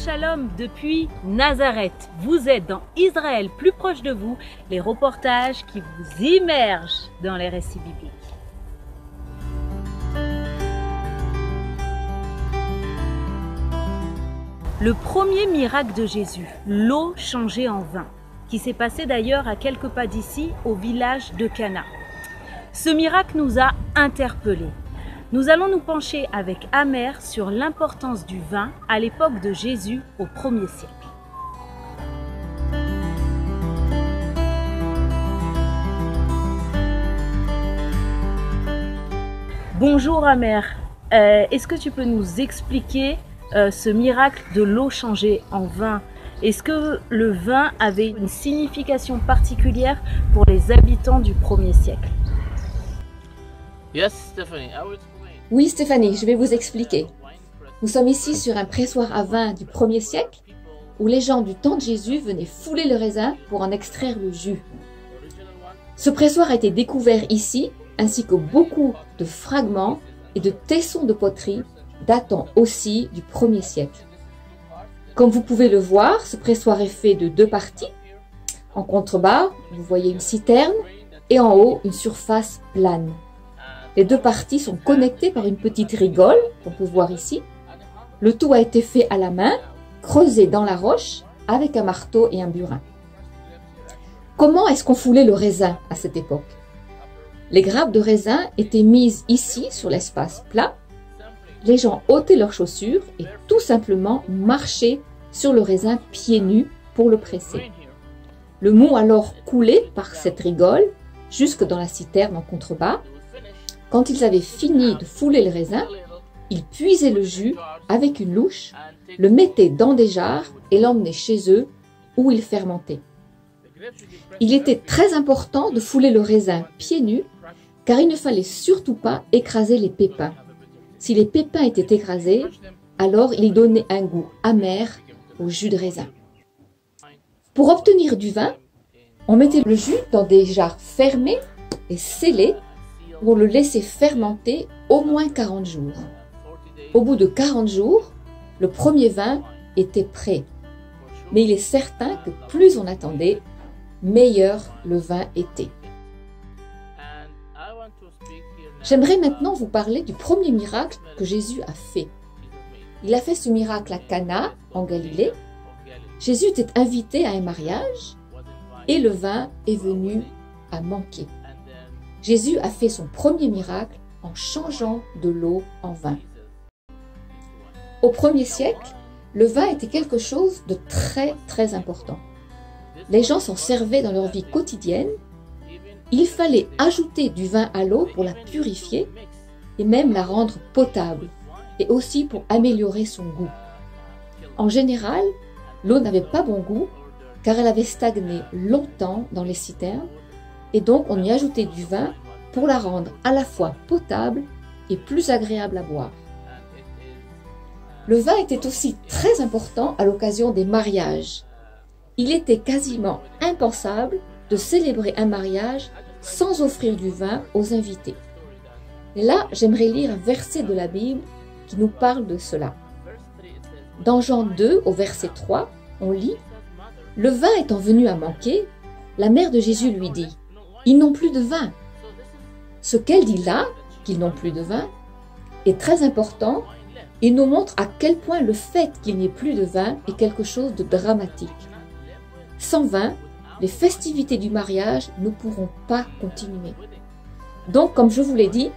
Shalom depuis Nazareth. Vous êtes dans Israël, plus proche de vous, les reportages qui vous immergent dans les récits bibliques. Le premier miracle de Jésus, l'eau changée en vin, qui s'est passé d'ailleurs à quelques pas d'ici, au village de Cana. Ce miracle nous a interpellés. Nous allons nous pencher avec Amer sur l'importance du vin à l'époque de Jésus au 1er siècle. Bonjour Amer, est-ce que tu peux nous expliquer ce miracle de l'eau changée en vin? Est-ce que le vin avait une signification particulière pour les habitants du 1er siècle? Oui, Stéphanie, je vais vous expliquer. Nous sommes ici sur un pressoir à vin du 1er siècle où les gens du temps de Jésus venaient fouler le raisin pour en extraire le jus. Ce pressoir a été découvert ici, ainsi que beaucoup de fragments et de tessons de poterie datant aussi du 1er siècle. Comme vous pouvez le voir, ce pressoir est fait de 2 parties. En contrebas, vous voyez une citerne et en haut, une surface plane. Les 2 parties sont connectées par une petite rigole, qu'on peut voir ici. Le tout a été fait à la main, creusé dans la roche, avec un marteau et un burin. Comment est-ce qu'on foulait le raisin à cette époque? Les grappes de raisin étaient mises ici, sur l'espace plat. Les gens ôtaient leurs chaussures et tout simplement marchaient sur le raisin pieds nus pour le presser. Le mou alors coulait par cette rigole jusque dans la citerne en contrebas. Quand ils avaient fini de fouler le raisin, ils puisaient le jus avec une louche, le mettaient dans des jarres et l'emmenaient chez eux où ils fermentaient. Il était très important de fouler le raisin pieds nus car il ne fallait surtout pas écraser les pépins. Si les pépins étaient écrasés, alors ils donnaient un goût amer au jus de raisin. Pour obtenir du vin, on mettait le jus dans des jarres fermées et scellées pour le laisser fermenter au moins 40 jours. Au bout de 40 jours, le premier vin était prêt. Mais il est certain que plus on attendait, meilleur le vin était. J'aimerais maintenant vous parler du premier miracle que Jésus a fait. Il a fait ce miracle à Cana, en Galilée. Jésus était invité à un mariage et le vin est venu à manquer. Jésus a fait son premier miracle en changeant de l'eau en vin. Au 1er siècle, le vin était quelque chose de très important. Les gens s'en servaient dans leur vie quotidienne. Il fallait ajouter du vin à l'eau pour la purifier et même la rendre potable et aussi pour améliorer son goût. En général, l'eau n'avait pas bon goût car elle avait stagné longtemps dans les citernes et donc on y ajoutait du vin pour la rendre à la fois potable et plus agréable à boire. Le vin était aussi très important à l'occasion des mariages. Il était quasiment impensable de célébrer un mariage sans offrir du vin aux invités. Et là, j'aimerais lire un verset de la Bible qui nous parle de cela. Dans Jean 2, au verset 3, on lit « Le vin étant venu à manquer, la mère de Jésus lui dit « Ils n'ont plus de vin ». Ce qu'elle dit là, qu'ils n'ont plus de vin, est très important et nous montre à quel point le fait qu'il n'y ait plus de vin est quelque chose de dramatique. Sans vin, les festivités du mariage ne pourront pas continuer. Donc, comme je vous l'ai dit,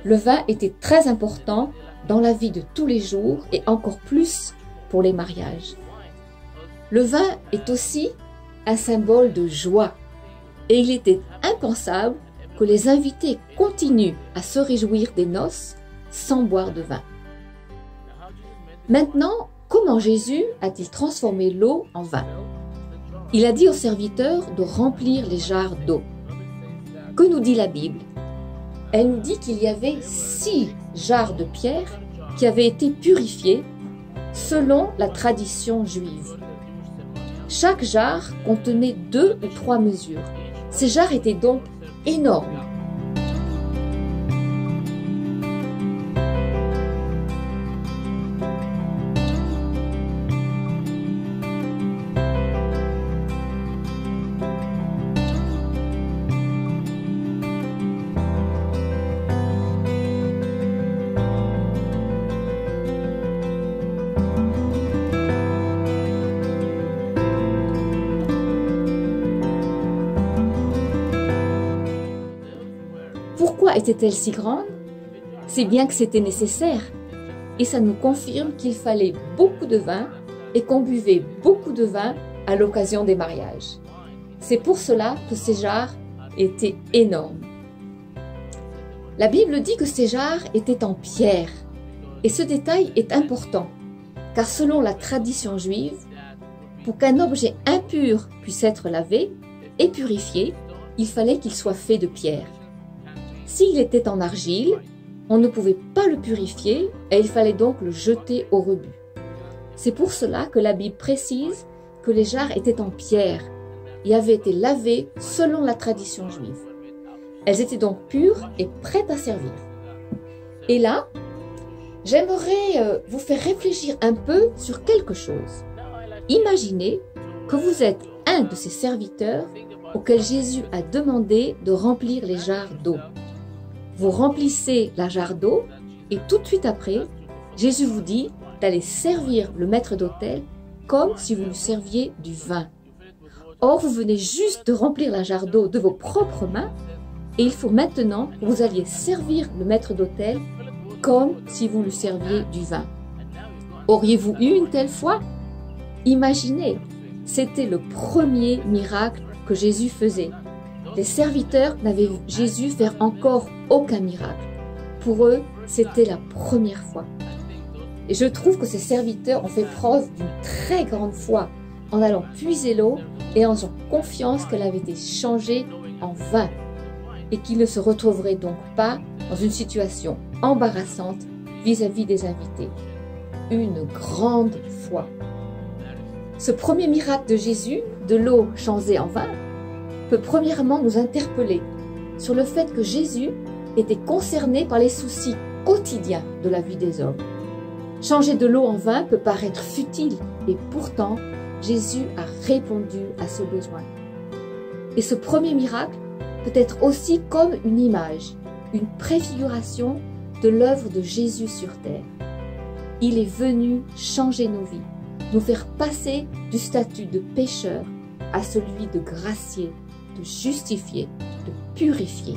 le vin était très important dans la vie de tous les jours et encore plus pour les mariages. Le vin est aussi un symbole de joie et il était impensable que les invités continuent à se réjouir des noces sans boire de vin. Maintenant, comment Jésus a-t-il transformé l'eau en vin? Il a dit aux serviteurs de remplir les jarres d'eau. Que nous dit la Bible? Elle nous dit qu'il y avait 6 jarres de pierre qui avaient été purifiées selon la tradition juive. Chaque jarre contenait 2 ou 3 mesures. Ces jarres étaient donc énormes. Pourquoi était-elle si grande? C'est bien que c'était nécessaire. Et ça nous confirme qu'il fallait beaucoup de vin et qu'on buvait beaucoup de vin à l'occasion des mariages. C'est pour cela que ces jarres étaient énormes. La Bible dit que ces jarres étaient en pierre. Et ce détail est important, car selon la tradition juive, pour qu'un objet impur puisse être lavé et purifié, il fallait qu'il soit fait de pierre. S'il était en argile, on ne pouvait pas le purifier et il fallait donc le jeter au rebut. C'est pour cela que la Bible précise que les jarres étaient en pierre et avaient été lavées selon la tradition juive. Elles étaient donc pures et prêtes à servir. Et là, j'aimerais vous faire réfléchir un peu sur quelque chose. Imaginez que vous êtes un de ces serviteurs auxquels Jésus a demandé de remplir les jarres d'eau. Vous remplissez la jarre d'eau et tout de suite après, Jésus vous dit d'aller servir le maître d'autel comme si vous lui serviez du vin. Or, vous venez juste de remplir la jarre d'eau de vos propres mains et il faut maintenant que vous alliez servir le maître d'autel comme si vous lui serviez du vin. Auriez-vous eu une telle foi? Imaginez, c'était le premier miracle que Jésus faisait. Les serviteurs n'avaient vu Jésus faire encore aucun miracle. Pour eux, c'était la première fois. Et je trouve que ces serviteurs ont fait preuve d'une très grande foi en allant puiser l'eau et en ayant confiance qu'elle avait été changée en vin et qu'ils ne se retrouveraient donc pas dans une situation embarrassante vis-à-vis des invités. Une grande foi. Ce premier miracle de Jésus, de l'eau changée en vin, peut premièrement nous interpeller sur le fait que Jésus était concerné par les soucis quotidiens de la vie des hommes. Changer de l'eau en vin peut paraître futile et pourtant Jésus a répondu à ce besoin. Et ce premier miracle peut être aussi comme une image, une préfiguration de l'œuvre de Jésus sur terre. Il est venu changer nos vies, nous faire passer du statut de pécheur à celui de gracier, de justifier, de purifier.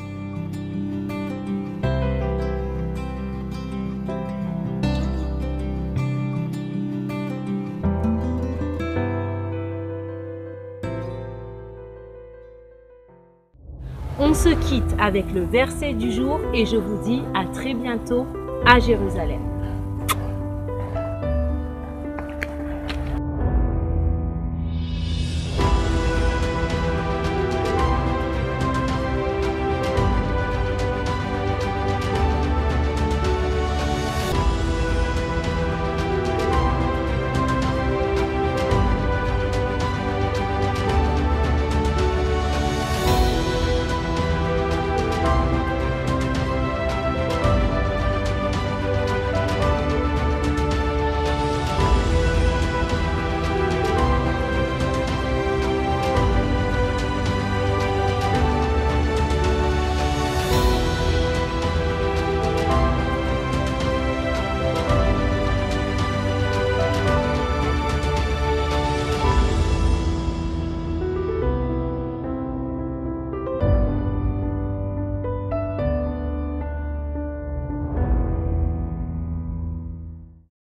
On se quitte avec le verset du jour et je vous dis à très bientôt à Jérusalem.